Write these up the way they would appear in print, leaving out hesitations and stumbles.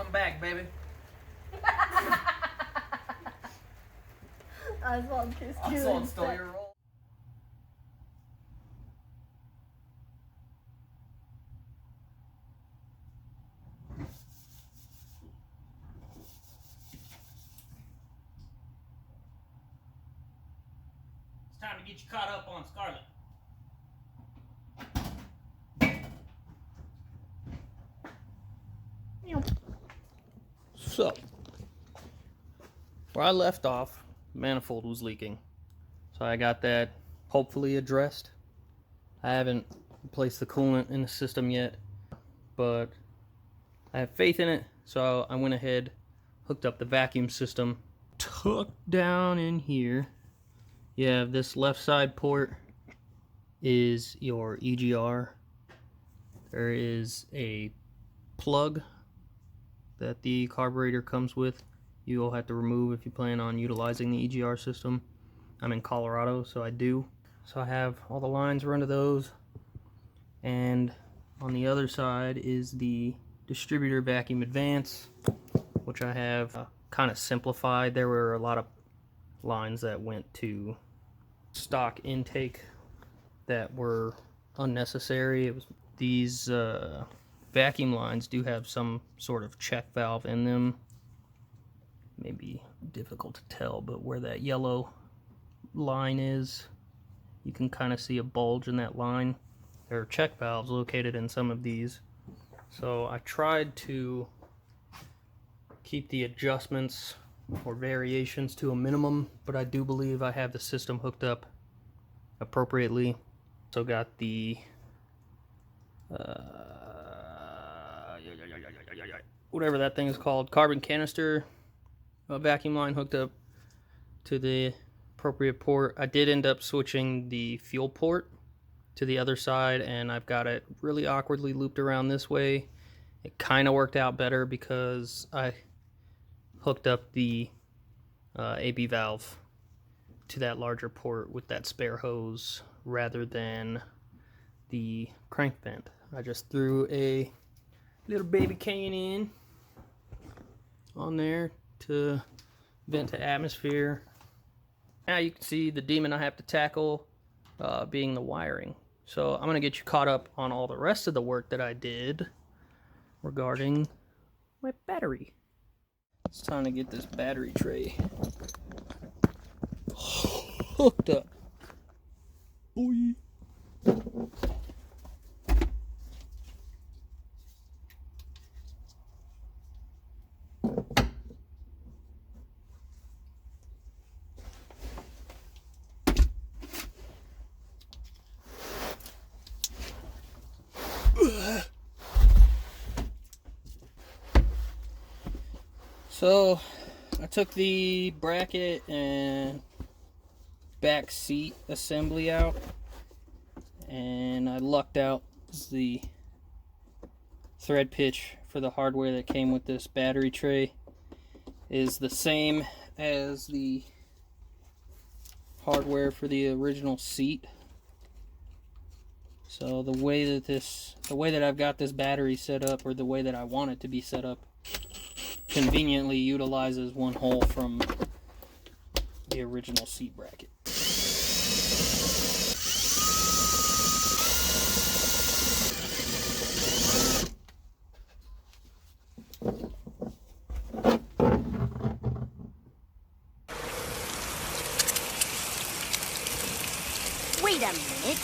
I'm back, baby. Oswald kissed you. Oswald stole your role. It's time to get you caught up on Scarlet. So, where I left off, manifold was leaking. So I got that hopefully addressed. I haven't replaced the coolant in the system yet, but I have faith in it. So I went ahead, hooked up the vacuum system. Tucked down in here, you have this left side port is your EGR. There is a plug that the carburetor comes with. You'll have to remove if you plan on utilizing the EGR system. I'm in Colorado, so I do. So I have all the lines run to those. And on the other side is the distributor vacuum advance, which I have kind of simplified. There were a lot of lines that went to stock intake that were unnecessary. It was these vacuum lines do have some sort of check valve in them. Maybe difficult to tell, but where that yellow line is, you can kind of see a bulge in that line. There are check valves located in some of these. So I tried to keep the adjustments or variations to a minimum, but I do believe I have the system hooked up appropriately. So got the whatever that thing is called, carbon canister vacuum line hooked up to the appropriate port. I did end up switching the fuel port to the other side, and I've got it really awkwardly looped around this way. It kind of worked out better because I hooked up the AB valve to that larger port with that spare hose rather than the crank vent. I just threw a little baby can in on there to vent to atmosphere. Now you can see the demon I have to tackle being the wiring. So I'm going to get you caught up on all the rest of the work that I did regarding my battery. It's time to get this battery tray hooked up. Boy. So I took the bracket and back seat assembly out, and I lucked out the thread pitch for the hardware that came with this battery tray is the same as the hardware for the original seat. So the way that I've got this battery set up, or the way that I want it to be set up, conveniently utilizes one hole from the original seat bracket. Wait a minute.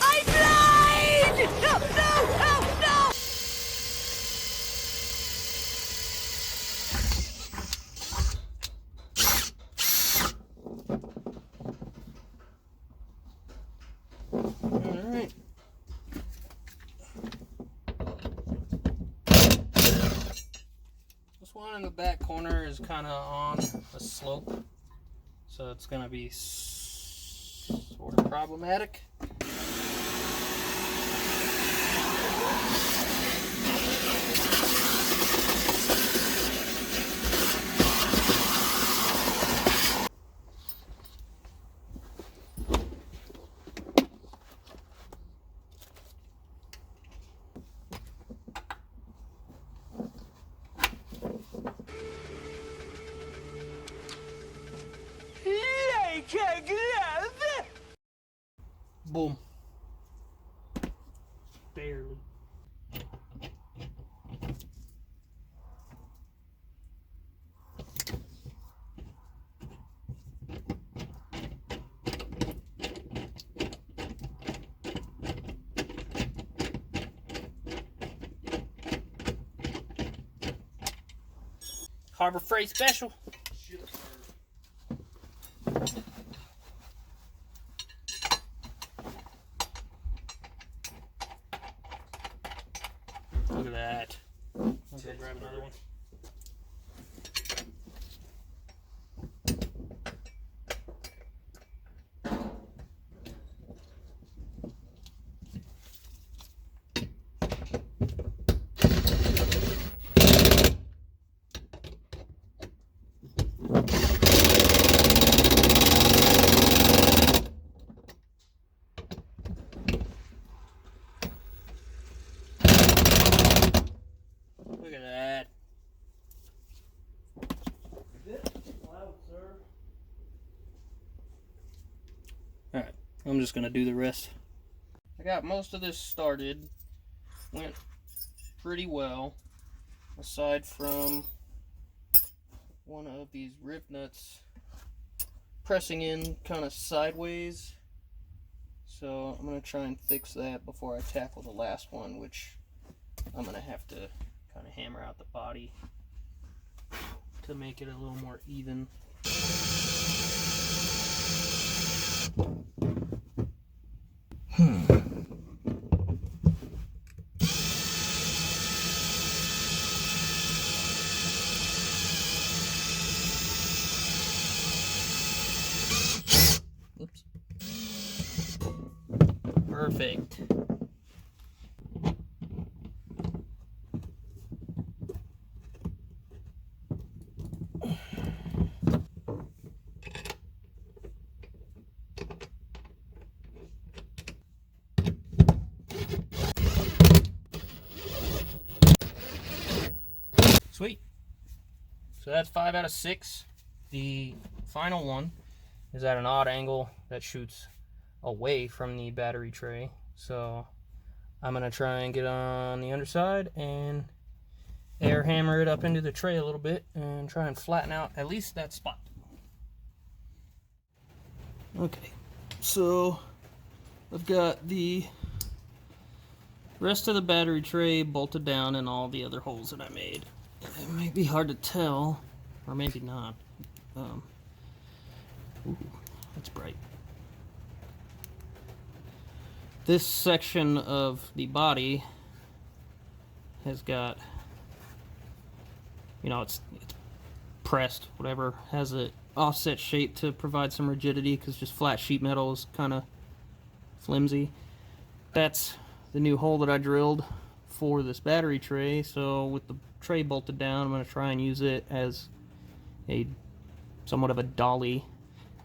I'm blind! No, no, no, no! Alright. This one in the back corner is kind of on a slope, so it's going to be sort of problematic. barely. Harbor Freight Special. Look at that. I'll go grab another one. Look at that. Alright, I'm just gonna do the rest. I got most of this started. Went pretty well. Aside from one of these rib nuts pressing in kind of sideways. So I'm gonna try and fix that before I tackle the last one, which I'm gonna have to kind of hammer out the body to make it a little more even. Oops. Perfect. Sweet. So that's 5 out of 6. The final one is at an odd angle that shoots away from the battery tray. So I'm going to try and get on the underside and air hammer it up into the tray a little bit and try and flatten out at least that spot. Okay, so I've got the rest of the battery tray bolted down and all the other holes that I made. It might be hard to tell, or maybe not. Ooh, that's bright. This section of the body has got, you know, it's pressed, whatever, has an offset shape to provide some rigidity because just flat sheet metal is kind of flimsy. That's the new hole that I drilled for this battery tray. So with the tray bolted down, I'm going to try and use it as a somewhat of a dolly.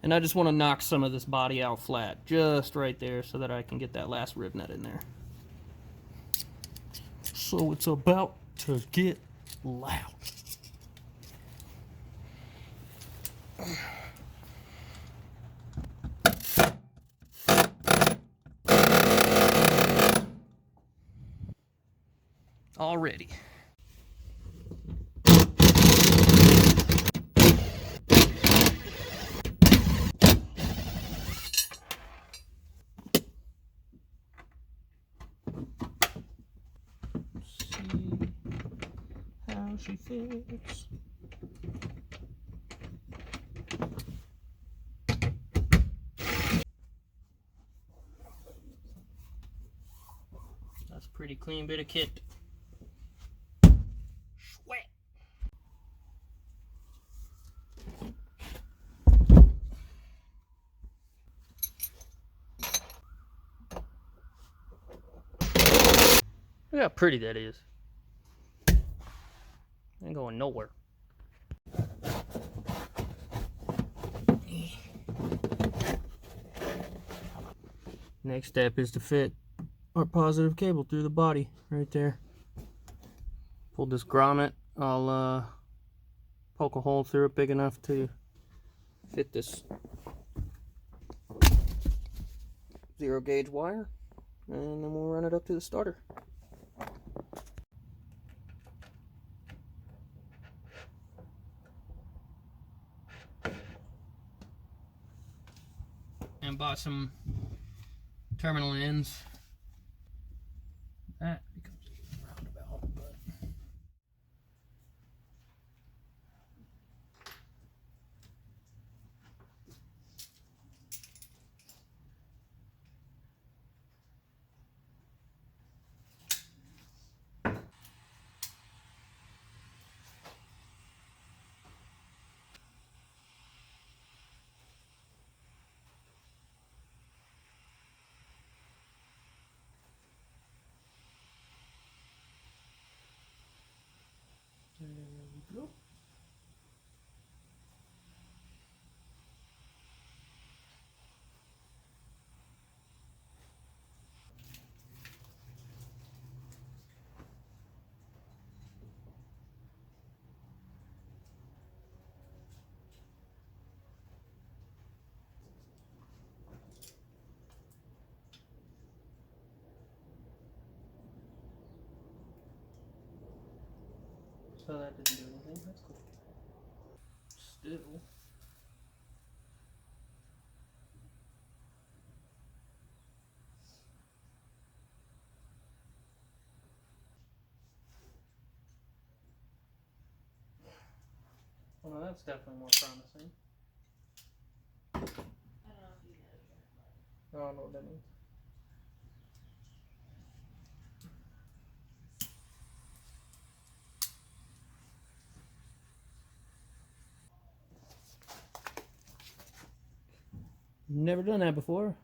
And I just want to knock some of this body out flat, just right there, so that I can get that last rib nut in there. So it's about to get loud. Already. See how she fits. That's a pretty clean bit of kit. Sweat. Look how pretty that is. Ain't going nowhere. Next step is to fit our positive cable through the body right there. Pull this grommet. I'll poke a hole through it big enough to fit this 0 gauge wire and then we'll run it up to the starter. And bought some terminal ends. That becomes a roundabout, but there we go. So that didn't do anything. That's cool. Still. Well, that's definitely more promising. I don't know what that means. Never done that before.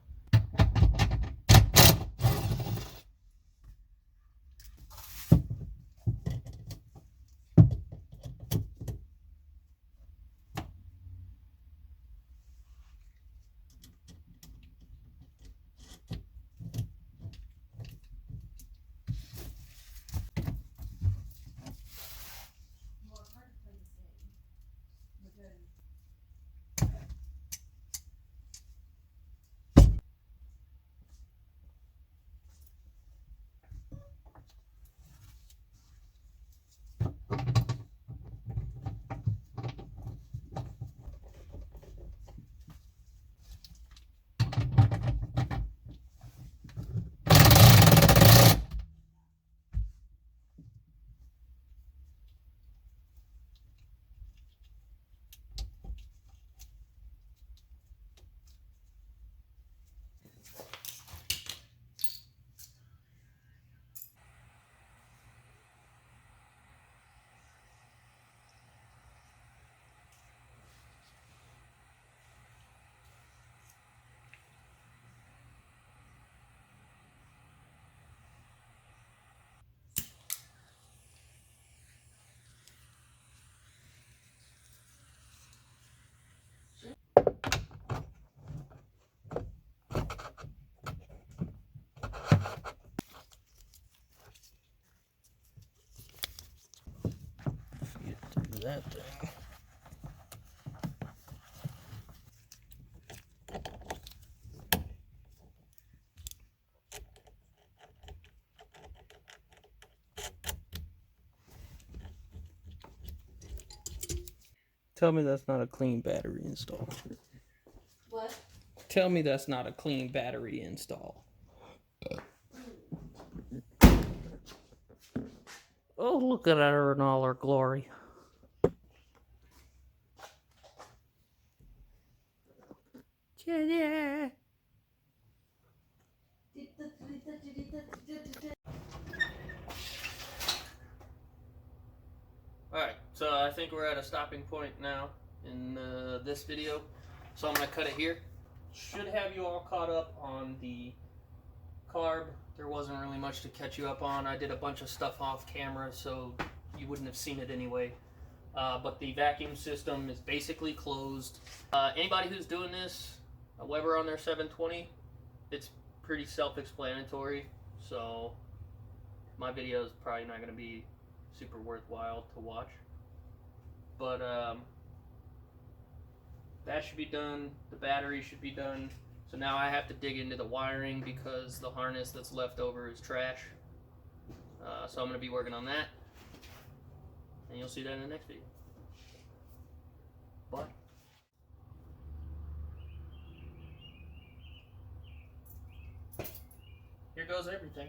Do that thing. Tell me that's not a clean battery install. What? Tell me that's not a clean battery install. Oh, look at her in all her glory. Yeah. Alright, so I think we're at a stopping point now in this video. So I'm going to cut it here. Should have you all caught up on the carb. There wasn't really much to catch you up on. I did a bunch of stuff off camera, so you wouldn't have seen it anyway. But the vacuum system is basically closed. Anybody who's doing this, a Weber on their 720, it's pretty self-explanatory. So my video is probably not going to be super worthwhile to watch. But that should be done. The battery should be done. So now I have to dig into the wiring because the harness that's left over is trash. So I'm going to be working on that. And you'll see that in the next video. Bye. Here goes everything.